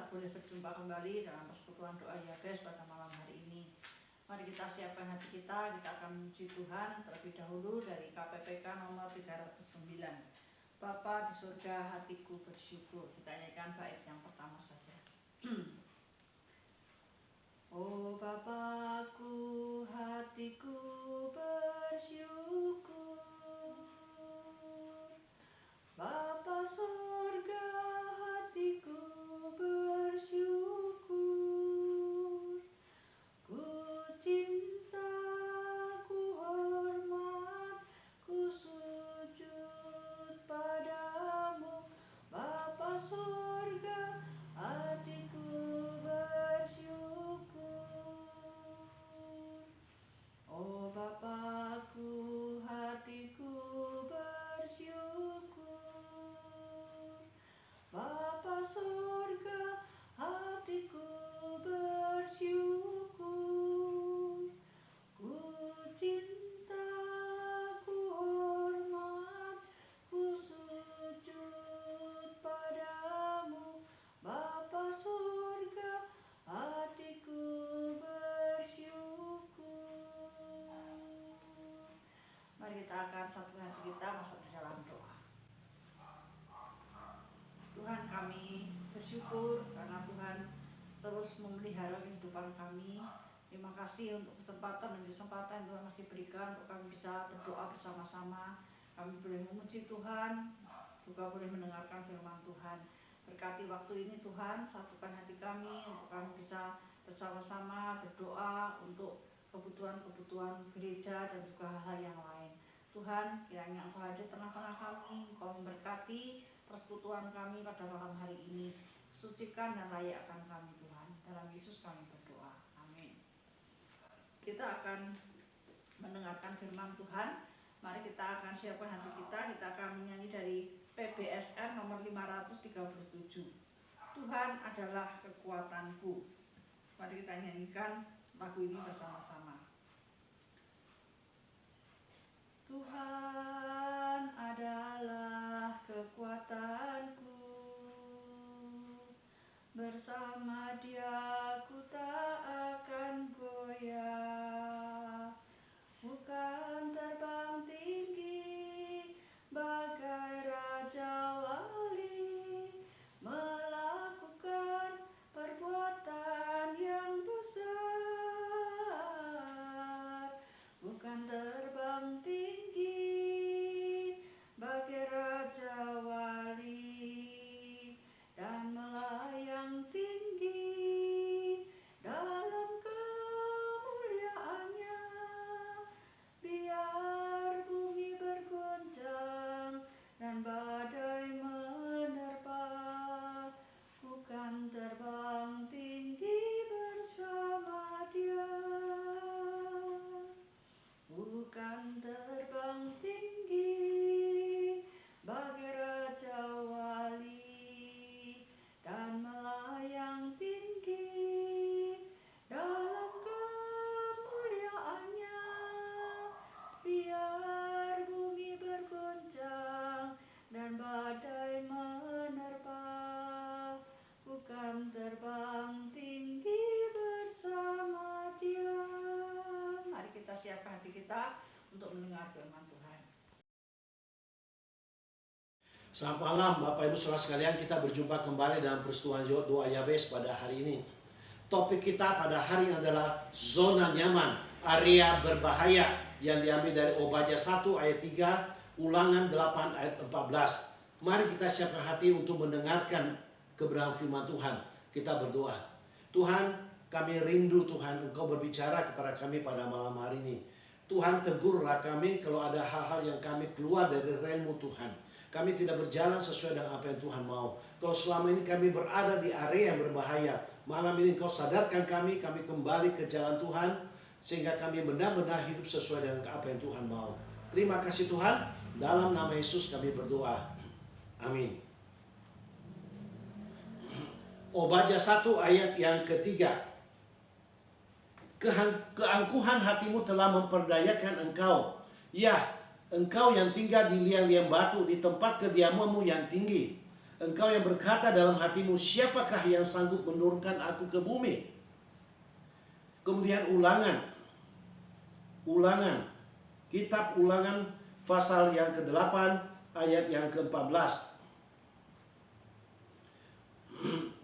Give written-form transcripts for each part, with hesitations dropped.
kita boleh berjumpa kembali dalam persekutuan doa Yabes pada malam hari ini. Mari kita siapkan hati kita akan memuji Tuhan terlebih dahulu dari KPPK nomor 309. Bapa di surga, hatiku bersyukur. Kita nyanyikan bait yang pertama saja. Oh Bapakku, hatiku bersyukur. Bapa surga, hatiku bersyukur. Ku cinta, ku hormat, ku sujud padamu. Bapa surga, hatiku bersyukur. Oh Bapakku, hatiku bersyukur. Bapa surga, hatiku bersyukur. Ku cinta, ku hormat, ku sujud padamu. Bapa surga, hatiku bersyukur. Mari kita akan satu hati kita masuk di dalam doa. Tuhan, kami bersyukur karena Tuhan terus memelihara kehidupan kami. Terima kasih untuk kesempatan yang Tuhan masih berikan untuk kami bisa berdoa bersama-sama. Kami boleh memuji Tuhan, juga boleh mendengarkan firman Tuhan. Berkati waktu ini Tuhan, satukan hati kami untuk kami bisa bersama-sama berdoa untuk kebutuhan-kebutuhan gereja dan juga hal-hal yang lain. Tuhan, kiranya Engkau hadir tengah-tengah kami, Engkau memberkati persekutuan kami pada malam hari ini. Sucikan dan layakkan kami Tuhan. Dalam Yesus kami berdoa. Amin. Kita akan mendengarkan firman Tuhan. Mari kita akan siapkan hati kita. Kita akan menyanyi dari PBSR nomor 537. Tuhan adalah kekuatanku. Mari kita nyanyikan lagu ini bersama-sama. Tuhan adalah kekuatanku, bersama Dia ku tak akan goyah. Bukan terbang tinggi bagai raja wali, melakukan perbuatan yang besar. Bukan terbang tinggi bagai raja wali dan melayang tinggi dalam kemuliaannya. Biar bumi bergoncang dan badai menerpa, ku kan terbang tinggi bersama Dia. Bukan terbang tinggi bagai raja wali dan melayang tinggi dalam kemuliaannya. Biar bumi bergoncang dan badai menerpa, ku kan terbang tinggi bersama Dia. Mari kita siapkan hati kita untuk mendengar firman Tuhan. Selamat malam Bapak Ibu Saudara sekalian, kita berjumpa kembali dalam persekutuan doa Yabes pada hari ini. Topik kita pada hari ini adalah zona nyaman, area berbahaya, yang diambil dari Obadya 1 ayat 3, Ulangan 8 ayat 14. Mari kita siapkan hati untuk mendengarkan kebenaran firman Tuhan. Kita berdoa. Tuhan, kami rindu Tuhan Engkau berbicara kepada kami pada malam hari ini. Tuhan, tegurlah kami kalau ada hal-hal yang kami keluar dari relmu Tuhan. Kami tidak berjalan sesuai dengan apa yang Tuhan mau. Kalau selama ini kami berada di area yang berbahaya, malam ini Engkau sadarkan kami kembali ke jalan Tuhan, sehingga kami benar-benar hidup sesuai dengan apa yang Tuhan mau. Terima kasih Tuhan, dalam nama Yesus kami berdoa. Amin. Obadya 1 ayat yang ketiga. Keangkuhan hatimu telah memperdayakan engkau. Ya, engkau yang tinggal di liang-liang batu, di tempat kediamanmu yang tinggi. Engkau yang berkata dalam hatimu, siapakah yang sanggup menurunkan aku ke bumi? Kemudian Ulangan. Kitab Ulangan pasal yang ke-8 ayat yang ke-14.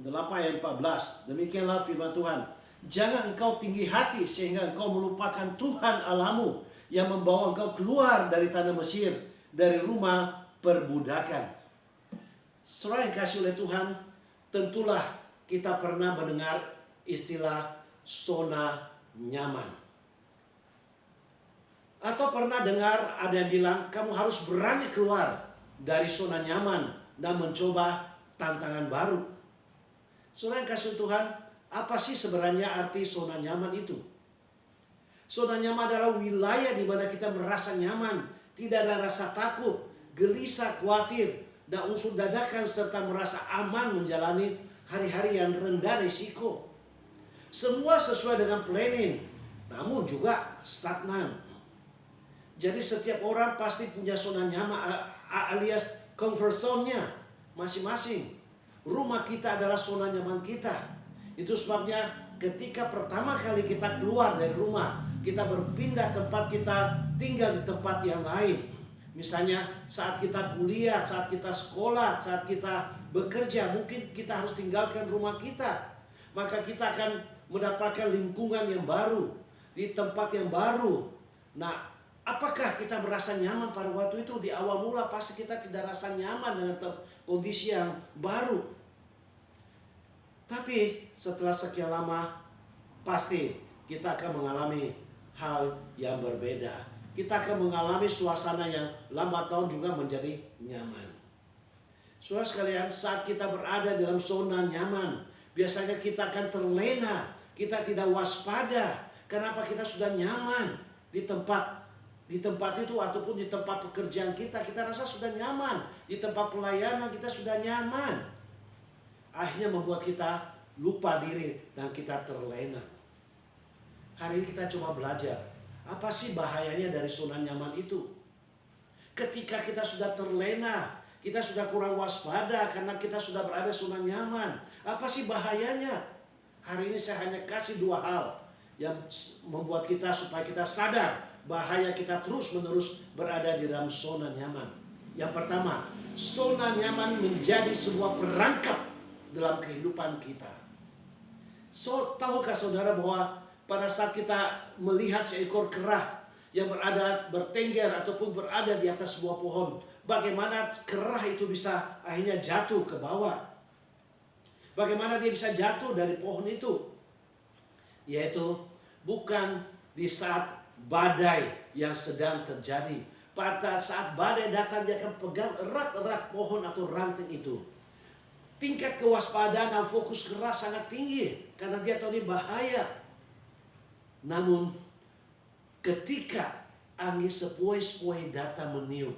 8 ayat 14. Demikianlah firman Tuhan. Jangan engkau tinggi hati sehingga engkau melupakan Tuhan Allahmu yang membawa engkau keluar dari tanah Mesir, dari rumah perbudakan. Saudara yang kasih oleh Tuhan, tentulah kita pernah mendengar istilah zona nyaman. Atau pernah dengar ada yang bilang, kamu harus berani keluar dari zona nyaman dan mencoba tantangan baru. Saudara yang kasih Tuhan, apa sih sebenarnya arti zona nyaman itu? Zona nyaman adalah wilayah di mana kita merasa nyaman, tidak ada rasa takut, gelisah, khawatir, dan unsur dadakan serta merasa aman menjalani hari-hari yang rendah risiko. Semua sesuai dengan planning, namun juga stagnan. Jadi setiap orang pasti punya zona nyaman alias comfort zone-nya masing-masing. Rumah kita adalah zona nyaman kita. Itu sebabnya ketika pertama kali kita keluar dari rumah, kita berpindah tempat, kita tinggal di tempat yang lain. Misalnya saat kita kuliah, saat kita sekolah, saat kita bekerja, mungkin kita harus tinggalkan rumah kita. Maka kita akan mendapatkan lingkungan yang baru, di tempat yang baru. Nah, apakah kita merasa nyaman pada waktu itu? Di awal mula pasti kita tidak rasa nyaman dengan kondisi yang baru. Tapi setelah sekian lama, pasti kita akan mengalami hal yang berbeda. Kita akan mengalami suasana yang lambat tahun juga menjadi nyaman. Saudara sekalian, saat kita berada dalam zona nyaman, biasanya kita akan terlena, kita tidak waspada. Kenapa? Kita sudah nyaman di tempat itu ataupun di tempat pekerjaan kita rasa sudah nyaman. Di tempat pelayanan kita sudah nyaman. Akhirnya membuat kita lupa diri dan kita terlena. Hari ini kita coba belajar. Apa sih bahayanya dari zona nyaman itu? Ketika kita sudah terlena, kita sudah kurang waspada karena kita sudah berada zona nyaman. Apa sih bahayanya? Hari ini saya hanya kasih 2 hal yang membuat kita supaya kita sadar bahaya kita terus-menerus berada di dalam zona nyaman. Yang pertama, zona nyaman menjadi sebuah perangkap dalam kehidupan kita. Tahukah saudara bahwa pada saat kita melihat seekor kerah yang bertengger ataupun berada di atas sebuah pohon, bagaimana kerah itu bisa akhirnya jatuh ke bawah? Bagaimana dia bisa jatuh dari pohon itu? Yaitu bukan di saat badai yang sedang terjadi. Pada saat badai datang, dia akan pegang erat-erat pohon atau ranting itu. Tingkat kewaspadaan dan fokus kerah sangat tinggi karena dia tahu ini bahaya. Namun ketika angin sepoi-sepoi datang meniup,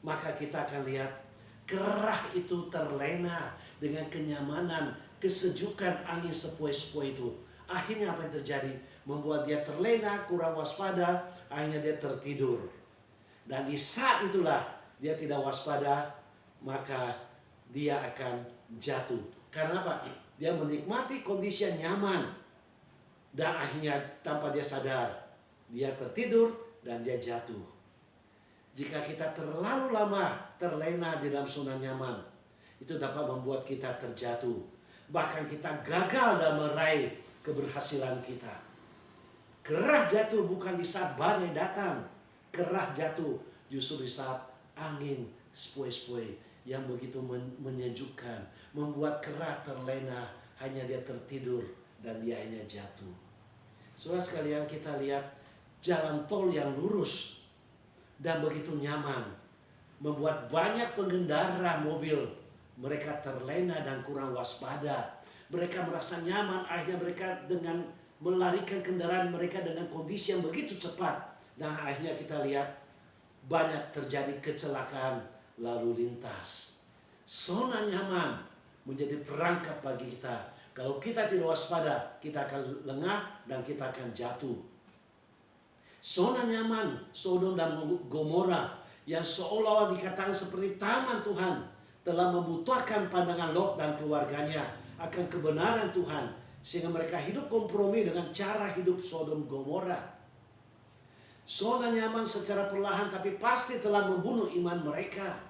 maka kita akan lihat kerah itu terlena dengan kenyamanan, kesejukan angin sepoi-sepoi itu. Akhirnya apa yang terjadi? Membuat dia terlena, kurang waspada, akhirnya dia tertidur. Dan di saat itulah dia tidak waspada, maka dia akan jatuh. Karena apa? Dia menikmati kondisi yang nyaman. Dan akhirnya tanpa dia sadar, dia tertidur dan dia jatuh. Jika kita terlalu lama terlena di dalam zona nyaman, itu dapat membuat kita terjatuh. Bahkan kita gagal dalam meraih keberhasilan kita. Kerah jatuh bukan di saat badai datang. Kerah jatuh justru di saat angin sepoi-sepoi yang begitu menyejukkan. Membuat kerah terlena, hanya dia tertidur dan dia hanya jatuh. Saudara sekalian, kita lihat jalan tol yang lurus dan begitu nyaman membuat banyak pengendara mobil mereka terlena dan kurang waspada. Mereka merasa nyaman, akhirnya mereka dengan melarikan kendaraan mereka dengan kondisi yang begitu cepat. Nah, akhirnya kita lihat banyak terjadi kecelakaan lalu lintas. Zona nyaman menjadi perangkap bagi kita. Kalau kita tidak waspada, kita akan lengah dan kita akan jatuh. Zona nyaman, Sodom dan Gomora yang seolah-olah dikatakan seperti taman Tuhan. telah membutuhkan pandangan Lot dan keluarganya akan kebenaran Tuhan, sehingga mereka hidup kompromi dengan cara hidup Sodom Gomora. Zona nyaman secara perlahan tapi pasti telah membunuh iman mereka.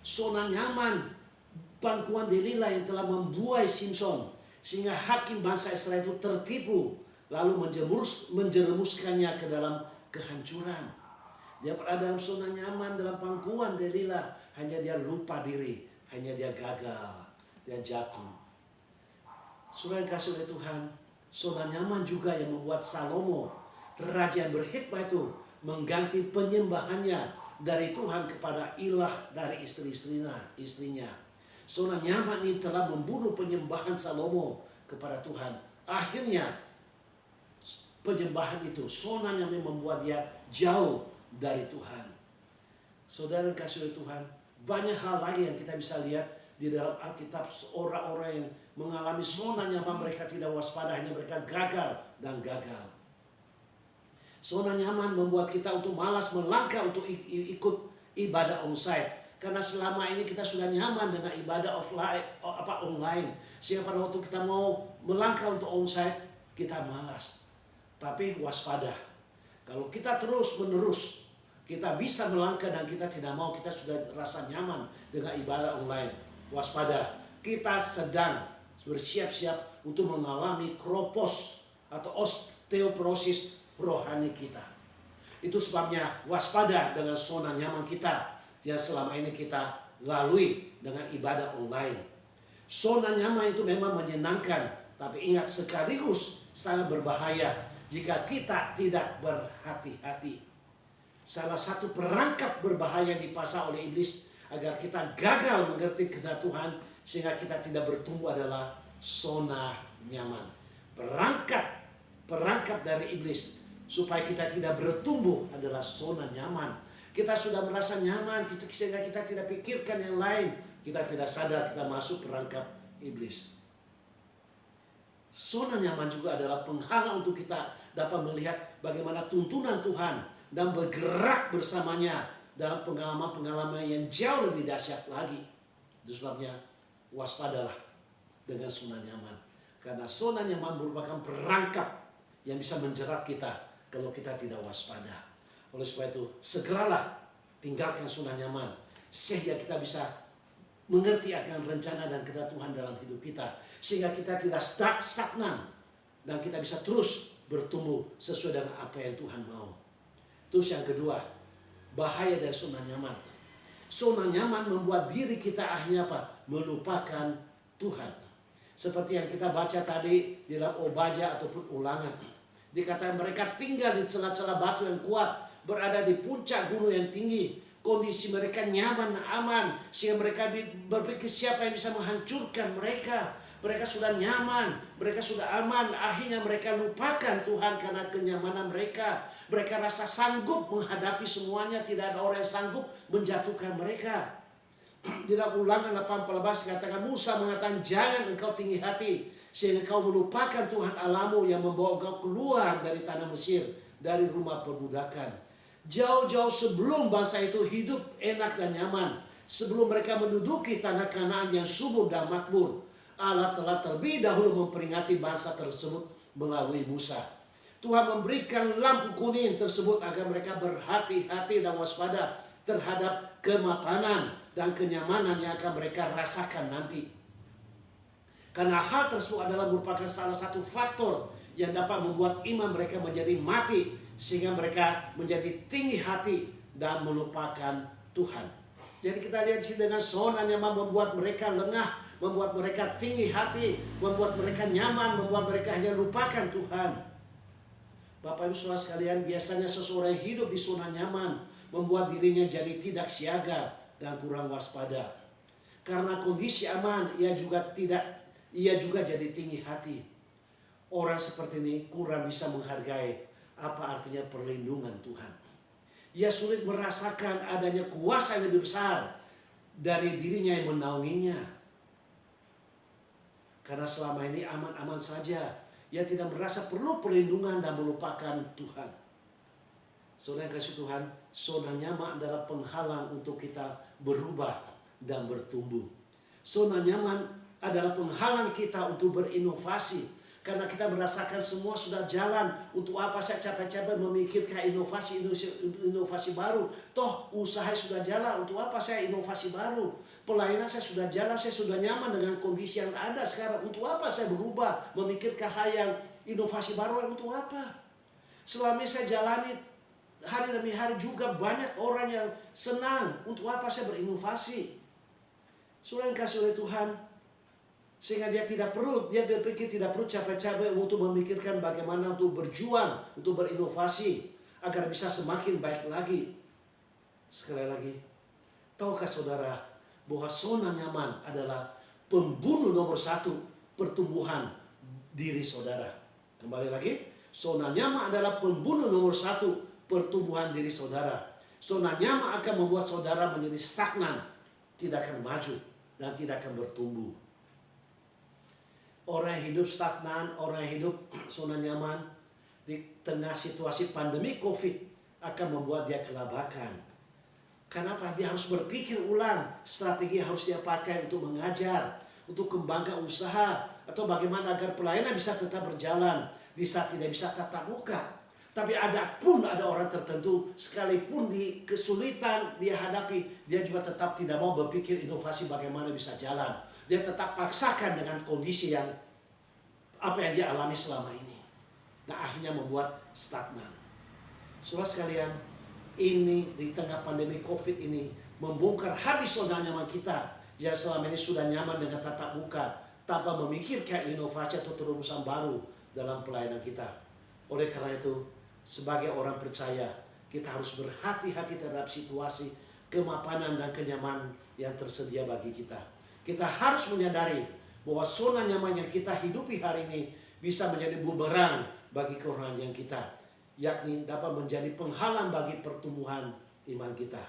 Zona nyaman pangkuan Delila yang telah membuai Simpson, sehingga hakim bangsa Israel itu tertipu lalu menjerumuskannya ke dalam kehancuran. Dia berada dalam zona nyaman dalam pangkuan Delila, hanya dia lupa diri, hanya dia gagal, dia jatuh. Saudara yang kasih oleh Tuhan, zona nyaman juga yang membuat Salomo, raja yang berhikmah itu, mengganti penyembahannya dari Tuhan kepada ilah dari istrinya. Zona nyaman ini telah membunuh penyembahan Salomo kepada Tuhan. Akhirnya penyembahan itu, zona yang membuat dia jauh dari Tuhan. Saudara yang kasih oleh Tuhan, banyak hal lagi yang kita bisa lihat di dalam Alkitab. Orang-orang yang mengalami zona nyaman, mereka tidak waspada, hanya mereka gagal dan gagal. Zona nyaman membuat kita untuk malas melangkah untuk ikut ibadah onsite. Karena selama ini kita sudah nyaman dengan ibadah online. Sehingga pada waktu kita mau melangkah untuk onsite, kita malas. Tapi waspada. Kalau kita terus-menerus, kita bisa melangkah dan kita tidak mau, kita sudah rasa nyaman dengan ibadah online. Waspada. Kita sedang bersiap-siap untuk mengalami kropos atau osteoporosis rohani kita. Itu sebabnya waspada dengan zona nyaman kita yang selama ini kita lalui dengan ibadah online. Zona nyaman itu memang menyenangkan, tapi ingat sekaligus sangat berbahaya jika kita tidak berhati-hati. Salah satu perangkap berbahaya yang dipasang oleh iblis agar kita gagal mengerti kehendak Tuhan sehingga kita tidak bertumbuh adalah zona nyaman. Perangkap dari iblis supaya kita tidak bertumbuh adalah zona nyaman. Kita sudah merasa nyaman sehingga kita tidak pikirkan yang lain. Kita tidak sadar kita masuk perangkap iblis. Zona nyaman juga adalah penghalang untuk kita dapat melihat bagaimana tuntunan Tuhan dan bergerak bersamanya dalam pengalaman-pengalaman yang jauh lebih dahsyat lagi. Itu sebabnya waspadalah dengan zona nyaman. Karena zona nyaman merupakan perangkap yang bisa menjerat kita kalau kita tidak waspada. Oleh sebab itu, segeralah tinggalkan zona nyaman sehingga kita bisa mengerti akan rencana dan kehendak Tuhan dalam hidup kita. Sehingga kita tidak stagnan dan kita bisa terus bertumbuh sesuai dengan apa yang Tuhan mau. Terus yang kedua, bahaya dari zona nyaman. Zona nyaman membuat diri kita akhirnya apa? Melupakan Tuhan. Seperti yang kita baca tadi di dalam Obadya ataupun Ulangan. Dikatakan mereka tinggal di celah-celah batu yang kuat, berada di puncak gunung yang tinggi. Kondisi mereka nyaman, aman, sehingga mereka berpikir siapa yang bisa menghancurkan mereka. Mereka sudah nyaman, mereka sudah aman. Akhirnya mereka lupakan Tuhan karena kenyamanan mereka. Mereka rasa sanggup menghadapi semuanya. Tidak ada orang yang sanggup menjatuhkan mereka. Di dalam Ulangan 18 katakan, Musa mengatakan, jangan engkau tinggi hati, sehingga engkau melupakan Tuhan Allahmu yang membawa engkau keluar dari tanah Mesir, dari rumah perbudakan. Jauh-jauh sebelum bangsa itu hidup enak dan nyaman, sebelum mereka menduduki tanah Kanaan yang subur dan makmur, Allah telah terlebih dahulu memperingati bangsa tersebut melalui Musa. Tuhan memberikan lampu kuning tersebut agar mereka berhati-hati dan waspada terhadap kemapanan dan kenyamanan yang akan mereka rasakan nanti. Karena hal tersebut adalah merupakan salah satu faktor yang dapat membuat iman mereka menjadi mati, sehingga mereka menjadi tinggi hati dan melupakan Tuhan. Jadi kita lihat sih, dengan zona nyaman membuat mereka lengah, membuat mereka tinggi hati, membuat mereka nyaman, membuat mereka hanya lupakan Tuhan. Bapak Ibu Saudara sekalian, biasanya seseorang yang hidup di zona nyaman membuat dirinya jadi tidak siaga dan kurang waspada. Karena kondisi aman, ia juga jadi tinggi hati. Orang seperti ini kurang bisa menghargai apa artinya perlindungan Tuhan. Ia sulit merasakan adanya kuasa yang lebih besar dari dirinya yang menaunginya. Karena selama ini aman-aman saja, ia tidak merasa perlu perlindungan dan melupakan Tuhan. Saudara yang kasih Tuhan, zona nyaman adalah penghalang untuk kita berubah dan bertumbuh. Zona nyaman adalah penghalang kita untuk berinovasi. Karena kita merasakan semua sudah jalan. Untuk apa saya capek-capek memikirkan inovasi baru? Toh usaha sudah jalan. Untuk apa saya inovasi baru? Pelayanan saya sudah jalan. Saya sudah nyaman dengan kondisi yang ada sekarang. Untuk apa saya berubah memikirkan hal yang inovasi baru? Untuk apa? Selama ini saya jalani hari demi hari juga banyak orang yang senang. Untuk apa saya berinovasi? Saudara yang kasih oleh Tuhan, sehingga dia berpikir tidak perlu capek-capek untuk memikirkan bagaimana untuk berjuang, untuk berinovasi agar bisa semakin baik lagi. Sekali lagi, tahukah saudara bahwa zona nyaman adalah pembunuh nomor 1 pertumbuhan diri saudara. Kembali lagi, zona nyaman adalah pembunuh nomor 1 pertumbuhan diri saudara. Zona nyaman akan membuat saudara menjadi stagnan, tidak akan maju dan tidak akan bertumbuh. Orang yang hidup stagnan, orang yang hidup zona nyaman di tengah situasi pandemi COVID akan membuat dia kelabakan. Kenapa? Dia harus berpikir ulang strategi yang harus dia pakai untuk mengajar, untuk kembangkan usaha, atau bagaimana agar pelayanan bisa tetap berjalan di saat tidak bisa tatap muka. Tapi ada orang tertentu, sekalipun di kesulitan dia hadapi, dia juga tetap tidak mau berpikir inovasi bagaimana bisa jalan. Dia tetap paksakan dengan kondisi yang apa yang dia alami selama ini. Nah, akhirnya membuat stagnan. Saudara sekalian, ini di tengah pandemi COVID ini membongkar habis zona nyaman kita yang selama ini sudah nyaman dengan tatap muka tanpa memikirkan inovasi atau terobosan baru dalam pelayanan kita. Oleh karena itu, sebagai orang percaya, kita harus berhati-hati terhadap situasi kemapanan dan kenyamanan yang tersedia bagi kita. Kita harus menyadari bahwa zona nyaman yang kita hidupi hari ini bisa menjadi bumerang bagi kerohanian kita, yakni dapat menjadi penghalang bagi pertumbuhan iman kita.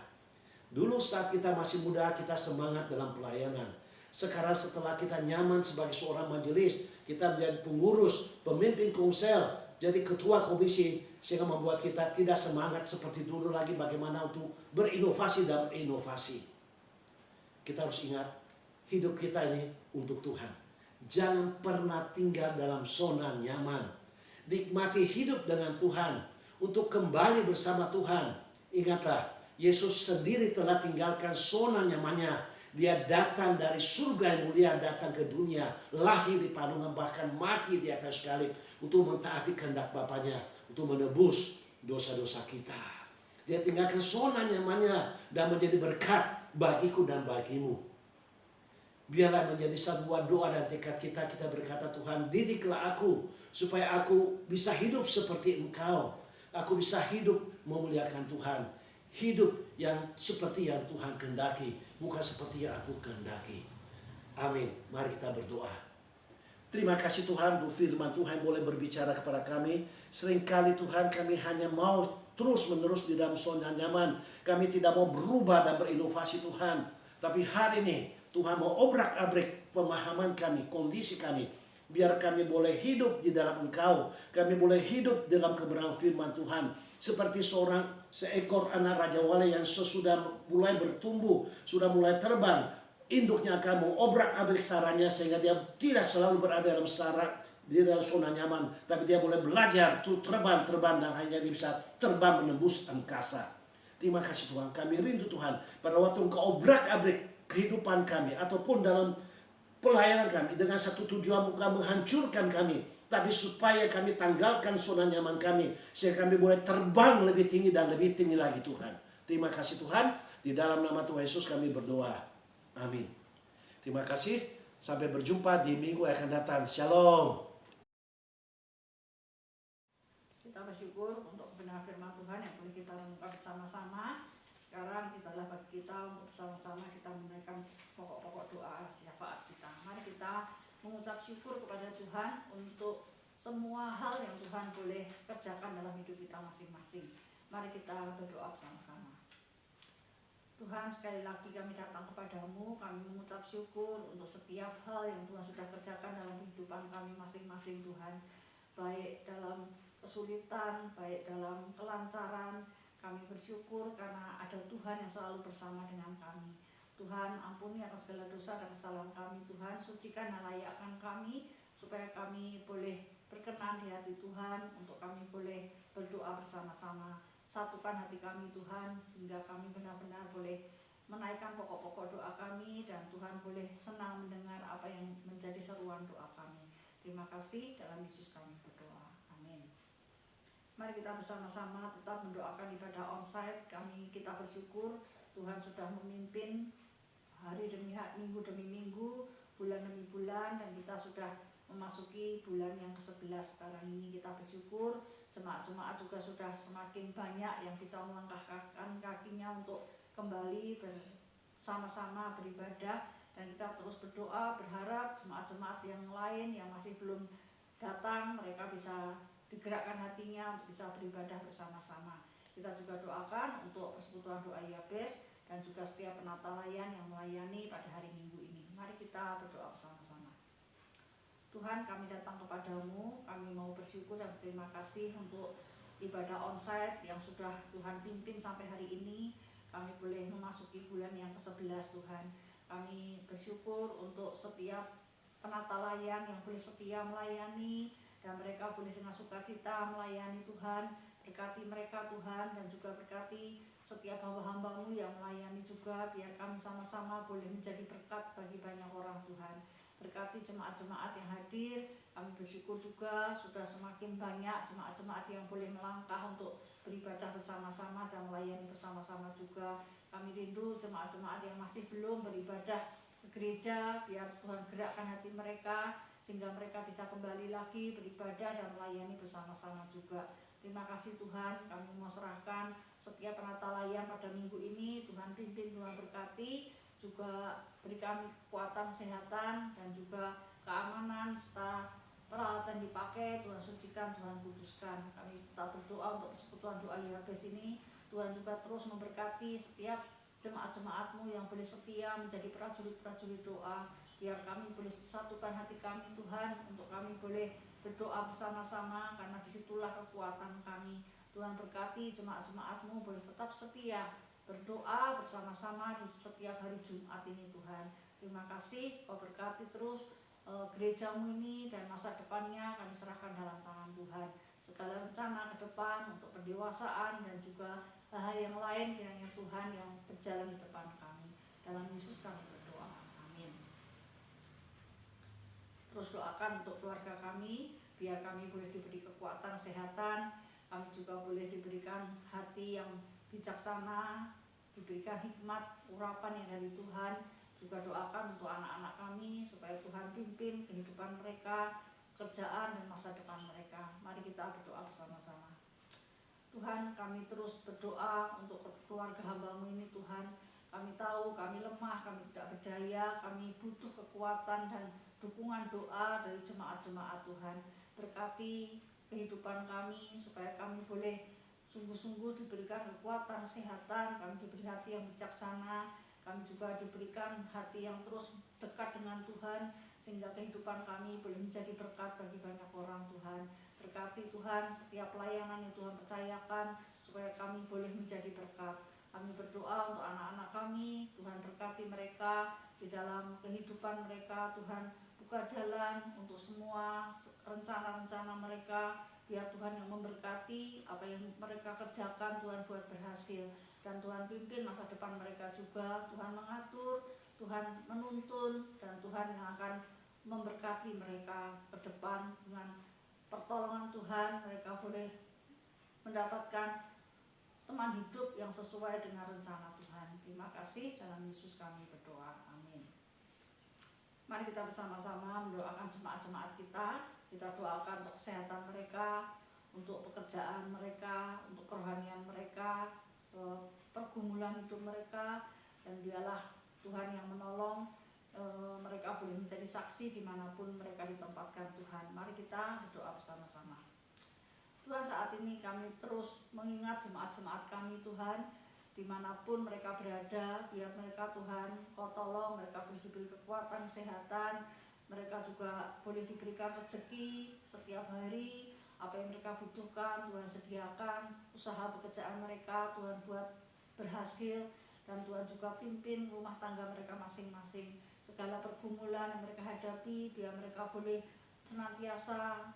Dulu saat kita masih muda, kita semangat dalam pelayanan. Sekarang setelah kita nyaman sebagai seorang majelis, kita menjadi pengurus, pemimpin komsel, jadi ketua komisi, sehingga membuat kita tidak semangat seperti dulu lagi bagaimana untuk berinovasi dan berinovasi. Kita harus ingat, hidup kita ini untuk Tuhan. Jangan pernah tinggal dalam zona nyaman. Nikmati hidup dengan Tuhan untuk kembali bersama Tuhan. Ingatlah, Yesus sendiri telah tinggalkan zona nyamannya. Dia datang dari surga yang mulia, datang ke dunia, lahir di padungan, bahkan mati di atas salib untuk mentaati kehendak Bapanya, untuk menebus dosa-dosa kita. Dia tinggalkan zona nyamannya dan menjadi berkat bagiku dan bagimu. Biarlah menjadi sebuah doa dan tekad kita berkata, Tuhan, didiklah aku supaya aku bisa hidup seperti Engkau. Aku bisa hidup memuliakan Tuhan. Hidup yang seperti yang Tuhan kehendaki, bukan seperti yang aku kehendaki. Amin. Mari kita berdoa. Terima kasih Tuhan, Bu firman Tuhan boleh berbicara kepada kami. Seringkali Tuhan, kami hanya mau terus-menerus di dalam zona nyaman. Kami tidak mau berubah dan berinovasi Tuhan. Tapi hari ini Tuhan mau obrak-abrik pemahaman kami, kondisi kami. Biar kami boleh hidup di dalam Engkau. Kami boleh hidup dalam kebenaran firman Tuhan. Seperti seekor anak Raja Wali yang sudah mulai bertumbuh, sudah mulai terbang. Induknya akan mengobrak-abrik sarangnya sehingga dia tidak selalu berada dalam sarang, di dalam zona nyaman. Tapi dia boleh belajar tuh terbang dan hanya dia bisa terbang menembus angkasa. Terima kasih Tuhan. Kami rindu Tuhan pada waktu Engkau obrak-abrik kehidupan kami ataupun dalam pelayanan kami dengan satu tujuan bukan menghancurkan kami, tapi supaya kami tanggalkan zona nyaman kami sehingga kami boleh terbang lebih tinggi dan lebih tinggi lagi Tuhan. Terima kasih Tuhan, di dalam nama Tuhan Yesus kami berdoa. Amin. Terima kasih, sampai berjumpa di minggu yang akan datang. Shalom. Kita bersyukur untuk kebenaran firman Tuhan yang boleh kita renungkan bersama-sama. Sekarang tibalah bagi kita untuk bersama-sama kita menaikkan pokok-pokok doa syafaat kita. Mari kita mengucap syukur kepada Tuhan untuk semua hal yang Tuhan boleh kerjakan dalam hidup kita masing-masing. Mari kita berdoa bersama-sama. Tuhan, sekali lagi kami datang kepadamu, kami mengucap syukur untuk setiap hal yang Tuhan sudah kerjakan dalam kehidupan kami masing-masing Tuhan. Baik dalam kesulitan, baik dalam kelancaran, kami bersyukur karena ada Tuhan yang selalu bersama dengan kami. Tuhan, ampuni akan segala dosa dan kesalahan kami Tuhan, sucikan dan layakkan kami supaya kami boleh berkenan di hati Tuhan, untuk kami boleh berdoa bersama-sama. Satukan hati kami Tuhan, sehingga kami benar-benar boleh menaikkan pokok-pokok doa kami, dan Tuhan boleh senang mendengar apa yang menjadi seruan doa kami. Terima kasih, dalam Yesus kami berdoa. Amin. Mari kita bersama-sama tetap mendoakan ibadah onsite. Kita bersyukur Tuhan sudah memimpin hari demi hari, minggu demi minggu, bulan demi bulan, dan kita sudah memasuki bulan yang ke-11 sekarang ini. Kita bersyukur jemaat-jemaat juga sudah semakin banyak yang bisa melangkahkan kakinya untuk kembali bersama-sama beribadah, dan kita terus berdoa berharap jemaat-jemaat yang lain yang masih belum datang, mereka bisa digerakkan hatinya untuk bisa beribadah bersama-sama. Kita juga doakan untuk persekutuan doa Yabes dan juga setiap penata layan yang melayani pada hari Minggu ini. Mari kita berdoa bersama-sama. Tuhan, kami datang kepadamu, kami mau bersyukur dan berterima kasih untuk ibadah onsite yang sudah Tuhan pimpin sampai hari ini. Kami boleh memasuki bulan yang ke-11 Tuhan. Kami bersyukur untuk setiap penata layan yang boleh setia melayani, dan mereka boleh dengan sukacita melayani Tuhan. Berkati mereka Tuhan, dan juga berkati setiap hamba-hambamu yang melayani juga, biar kami sama-sama boleh menjadi berkat bagi banyak orang Tuhan. Berkati jemaat-jemaat yang hadir, kami bersyukur juga sudah semakin banyak jemaat-jemaat yang boleh melangkah untuk beribadah bersama-sama dan melayani bersama-sama juga. Kami rindu jemaat-jemaat yang masih belum beribadah ke gereja, biar Tuhan gerakkan hati mereka sehingga mereka bisa kembali lagi beribadah dan melayani bersama-sama juga. Terima kasih Tuhan, kami mau serahkan setiap penata layan pada minggu ini. Tuhan pimpin, Tuhan berkati, juga beri kami kekuatan, kesehatan, dan juga keamanan serta peralatan dipakai. Tuhan sucikan, Tuhan kuduskan. Kami tetap berdoa untuk persekutuan doa Yabes ini. Tuhan juga terus memberkati setiap jemaat-jemaat-Mu yang boleh setia menjadi prajurit-prajurit doa. Biar kami boleh satukan hati kami Tuhan, untuk kami boleh berdoa bersama-sama, karena disitulah kekuatan kami. Tuhan berkati jemaat-jemaat-Mu boleh tetap setia berdoa bersama-sama di setiap hari Jumat ini Tuhan. Terima kasih, Kau berkati terus gereja-Mu ini, dan masa depannya kami serahkan dalam tangan Tuhan. Segala rencana ke depan untuk pendewasaan dan juga hal yang lain kiranya Tuhan yang berjalan di depan kami. Dalam Yesus kami berdoa. Amin. Terus doakan untuk keluarga kami, biar kami boleh diberi kekuatan, kesehatan, kami juga boleh diberikan hati yang bijaksana, diberikan hikmat, urapan yang dari Tuhan. Juga doakan untuk anak-anak kami supaya Tuhan pimpin kehidupan mereka, kerjaan dan masa depan mereka. Mari kita berdoa bersama-sama. Tuhan, kami terus berdoa untuk keluarga hamba-Mu ini Tuhan. Kami tahu kami lemah, kami tidak berdaya, kami butuh kekuatan dan dukungan doa dari jemaat-jemaat Tuhan. Berkati kehidupan kami supaya kami boleh sungguh-sungguh diberikan kekuatan, kesehatan, kami diberi hati yang bijaksana, kami juga diberikan hati yang terus dekat dengan Tuhan, sehingga kehidupan kami boleh menjadi berkat bagi banyak orang Tuhan. Berkati Tuhan setiap pelayanan yang Tuhan percayakan, supaya kami boleh menjadi berkat. Kami berdoa untuk anak-anak kami, Tuhan berkati mereka di dalam kehidupan mereka. Tuhan buka jalan untuk semua rencana-rencana mereka, biar Tuhan yang memberkati apa yang mereka kerjakan, Tuhan buat berhasil. Dan Tuhan pimpin masa depan mereka juga, Tuhan mengatur, Tuhan menuntun, dan Tuhan yang akan memberkati mereka ke depan. Dengan pertolongan Tuhan mereka boleh mendapatkan teman hidup yang sesuai dengan rencana Tuhan. Terima kasih, dalam Yesus kami berdoa. Amin. Mari kita bersama-sama mendoakan jemaat-jemaat kita. Kita doakan untuk kesehatan mereka, untuk pekerjaan mereka, untuk kerohanian mereka, pergumulan hidup mereka, dan biarlah Tuhan yang menolong mereka boleh menjadi saksi dimanapun mereka ditempatkan Tuhan. Mari kita berdoa bersama-sama. Tuhan, saat ini kami terus mengingat jemaat-jemaat kami Tuhan, dimanapun mereka berada, biar mereka Tuhan Kau tolong, mereka boleh diberi kekuatan, kesehatan, mereka juga boleh diberikan rezeki setiap hari, apa yang mereka butuhkan Tuhan sediakan, usaha pekerjaan mereka Tuhan buat berhasil, dan Tuhan juga pimpin rumah tangga mereka masing-masing. Segala pergumulan yang mereka hadapi, biar mereka boleh senantiasa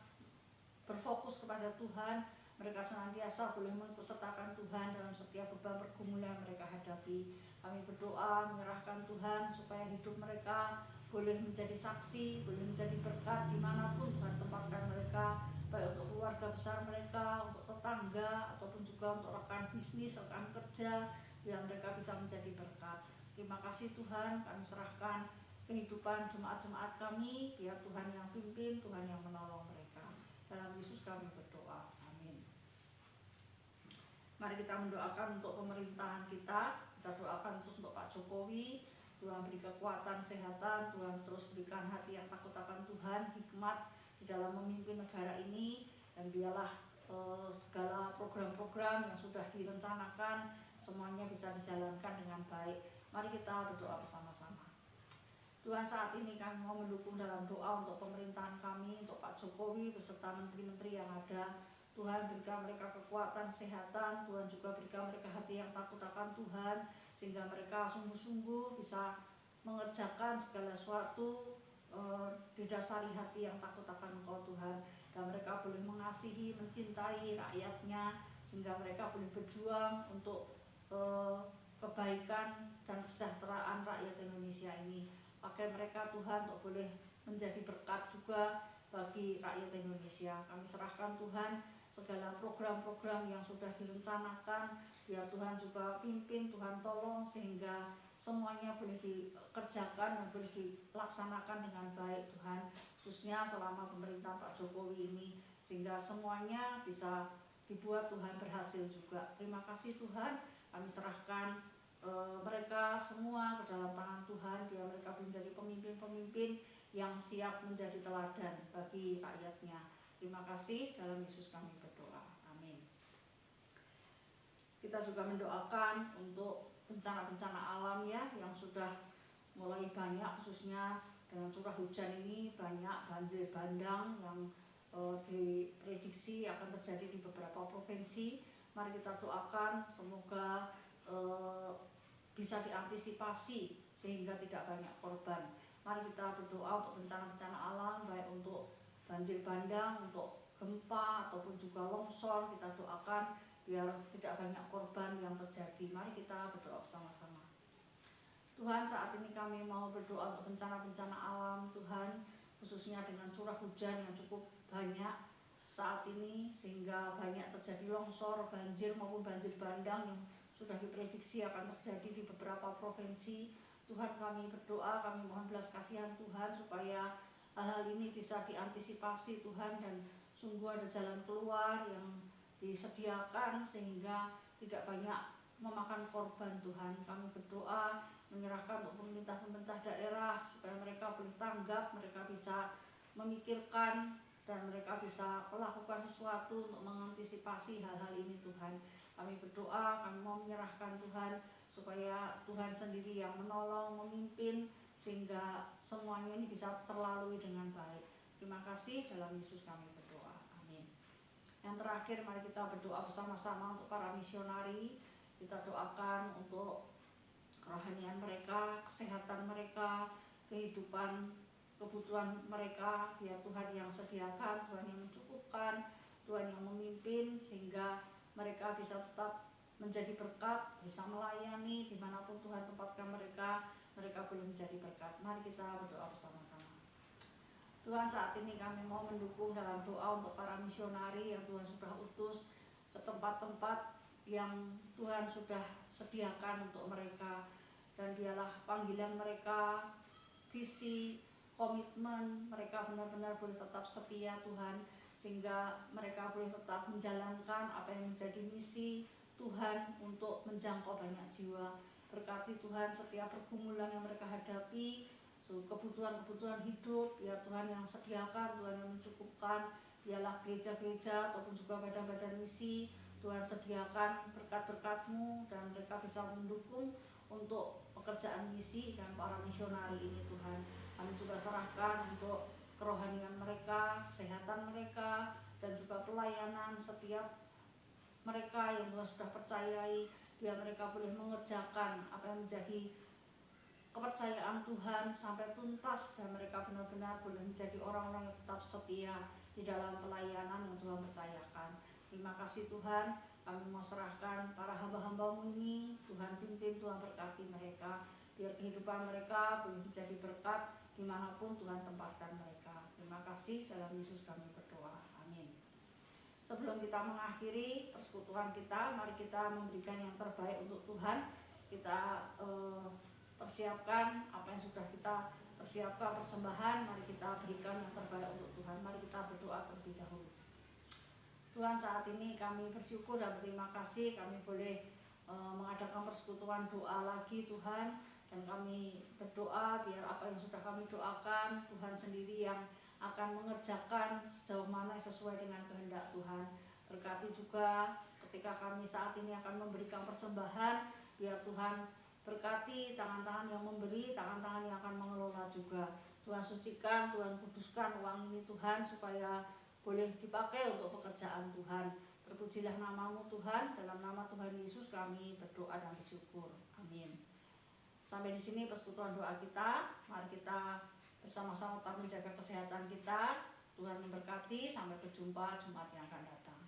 berfokus kepada Tuhan, mereka senantiasa boleh mengikutsertakan Tuhan dalam setiap beban pergumulan yang mereka hadapi. Kami berdoa menyerahkan Tuhan supaya hidup mereka boleh menjadi saksi, boleh menjadi berkat dimanapun Tuhan tempatkan mereka, baik untuk keluarga besar mereka, untuk tetangga, ataupun juga untuk rekan bisnis, rekan kerja, yang mereka bisa menjadi berkat. Terima kasih Tuhan, kami serahkan kehidupan jemaat-jemaat kami, biar Tuhan yang pimpin, Tuhan yang menolong mereka. Dalam Yesus kami berdoa, amin. Mari kita mendoakan untuk pemerintahan kita doakan terus untuk Pak Jokowi, Tuhan beri kekuatan, kesehatan, Tuhan terus berikan hati yang takut akan Tuhan, hikmat di dalam memimpin negara ini, dan biarlah segala program-program yang sudah direncanakan semuanya bisa dijalankan dengan baik. Mari kita berdoa bersama-sama. Tuhan, saat ini kami mau mendukung dalam doa untuk pemerintahan kami, untuk Pak Jokowi beserta menteri-menteri yang ada. Tuhan, berikan mereka kekuatan, kesehatan. Tuhan juga berikan mereka hati yang takut akan Tuhan, sehingga mereka sungguh-sungguh bisa mengerjakan segala sesuatu didasari hati yang takut akan Engkau Tuhan. Dan mereka boleh mengasihi, mencintai rakyatnya, sehingga mereka boleh berjuang untuk kebaikan dan kesejahteraan rakyat Indonesia ini. Pakai mereka Tuhan untuk boleh menjadi berkat juga bagi rakyat Indonesia. Kami serahkan Tuhan segala program-program yang sudah direncanakan, biar Tuhan juga pimpin, Tuhan tolong sehingga semuanya boleh dikerjakan dan boleh dilaksanakan dengan baik Tuhan, khususnya selama pemerintahan Pak Jokowi ini, sehingga semuanya bisa dibuat Tuhan berhasil juga. Terima kasih Tuhan, kami serahkan mereka semua ke dalam tangan Tuhan, biar mereka menjadi pemimpin-pemimpin yang siap menjadi teladan bagi rakyatnya. Terima kasih, dalam Yesus kami berdoa, amin. Kita juga mendoakan untuk bencana-bencana alam ya, yang sudah mulai banyak, khususnya dengan curah hujan ini banyak banjir bandang yang diprediksi akan terjadi di beberapa provinsi. Mari kita doakan semoga bisa diantisipasi sehingga tidak banyak korban. Mari kita berdoa untuk bencana-bencana alam, baik untuk banjir bandang, untuk gempa ataupun juga longsor. Kita doakan biar tidak banyak korban yang terjadi. Mari kita berdoa bersama-sama. Tuhan, saat ini kami mau berdoa untuk bencana-bencana alam Tuhan, khususnya dengan curah hujan yang cukup banyak saat ini, sehingga banyak terjadi longsor, banjir maupun banjir bandang yang sudah diprediksi akan terjadi di beberapa provinsi. Tuhan, kami berdoa, kami mohon belas kasihan Tuhan supaya hal-hal ini bisa diantisipasi Tuhan, dan sungguh ada jalan keluar yang disediakan sehingga tidak banyak memakan korban Tuhan. Kami berdoa menyerahkan untuk pemerintah-pemerintah daerah supaya mereka boleh tanggap, mereka bisa memikirkan, dan mereka bisa melakukan sesuatu untuk mengantisipasi hal-hal ini Tuhan. Kami berdoa, kami mau menyerahkan Tuhan supaya Tuhan sendiri yang menolong, memimpin, sehingga semuanya ini bisa terlalui dengan baik. Terima kasih, dalam Yesus kami berdoa, amin. Yang terakhir, mari kita berdoa bersama-sama untuk para misionari. Kita doakan untuk kerohanian mereka, kesehatan mereka, kehidupan, kebutuhan mereka, biar Tuhan yang sediakan, Tuhan yang mencukupkan, Tuhan yang memimpin, sehingga mereka bisa tetap menjadi berkat, bisa melayani dimanapun Tuhan tempatkan mereka, mereka boleh menjadi berkat. Mari kita berdoa bersama-sama. Tuhan, saat ini kami mau mendukung dalam doa untuk para misionari yang Tuhan sudah utus ke tempat-tempat yang Tuhan sudah sediakan untuk mereka, dan biarlah panggilan mereka, visi, komitmen mereka benar-benar boleh tetap setia Tuhan, sehingga mereka boleh tetap menjalankan apa yang menjadi misi Tuhan untuk menjangkau banyak jiwa. Berkati Tuhan setiap pergumulan yang mereka hadapi, kebutuhan-kebutuhan hidup, biar Tuhan yang sediakan, Tuhan yang mencukupkan. Biarlah gereja-gereja ataupun juga badan-badan misi, Tuhan sediakan berkat-berkat-Mu, dan mereka bisa mendukung untuk pekerjaan misi dan para misionari ini Tuhan. Kami juga serahkan untuk kerohanian mereka, kesehatan mereka, dan juga pelayanan setiap mereka yang Tuhan sudah percayai biar mereka boleh mengerjakan apa yang menjadi kepercayaan Tuhan sampai tuntas, dan mereka benar-benar boleh menjadi orang-orang yang tetap setia di dalam pelayanan yang Tuhan percayakan. Terima kasih Tuhan, kami mau serahkan para hamba-hamba-Mu ini, Tuhan pimpin, Tuhan berkati mereka, biar kehidupan mereka boleh menjadi berkat dimanapun Tuhan tempatkan mereka. Terima kasih, dalam Yesus kami berdoa, amin. Sebelum kita mengakhiri persekutuan kita, mari kita memberikan yang terbaik untuk Tuhan. Kita persiapkan apa yang sudah kita persiapkan, persembahan, mari kita berikan yang terbaik untuk Tuhan. Mari kita berdoa terlebih dahulu. Tuhan, saat ini kami bersyukur dan berterima kasih kami boleh mengadakan persekutuan doa lagi Tuhan, dan kami berdoa biar apa yang sudah kami doakan Tuhan sendiri yang akan mengerjakan sejauh mana sesuai dengan kehendak Tuhan. Berkati juga ketika kami saat ini akan memberikan persembahan, biar Tuhan berkati tangan-tangan yang memberi, tangan-tangan yang akan mengelola juga. Tuhan sucikan, Tuhan kuduskan uang ini Tuhan, supaya boleh dipakai untuk pekerjaan Tuhan. Terpujilah nama-Mu Tuhan, dalam nama Tuhan Yesus kami berdoa dan bersyukur. Amin. Sampai di sini persekutuan doa kita. Mari kita bersama-sama tetap menjaga kesehatan kita. Tuhan memberkati, sampai berjumpa Jumat yang akan datang.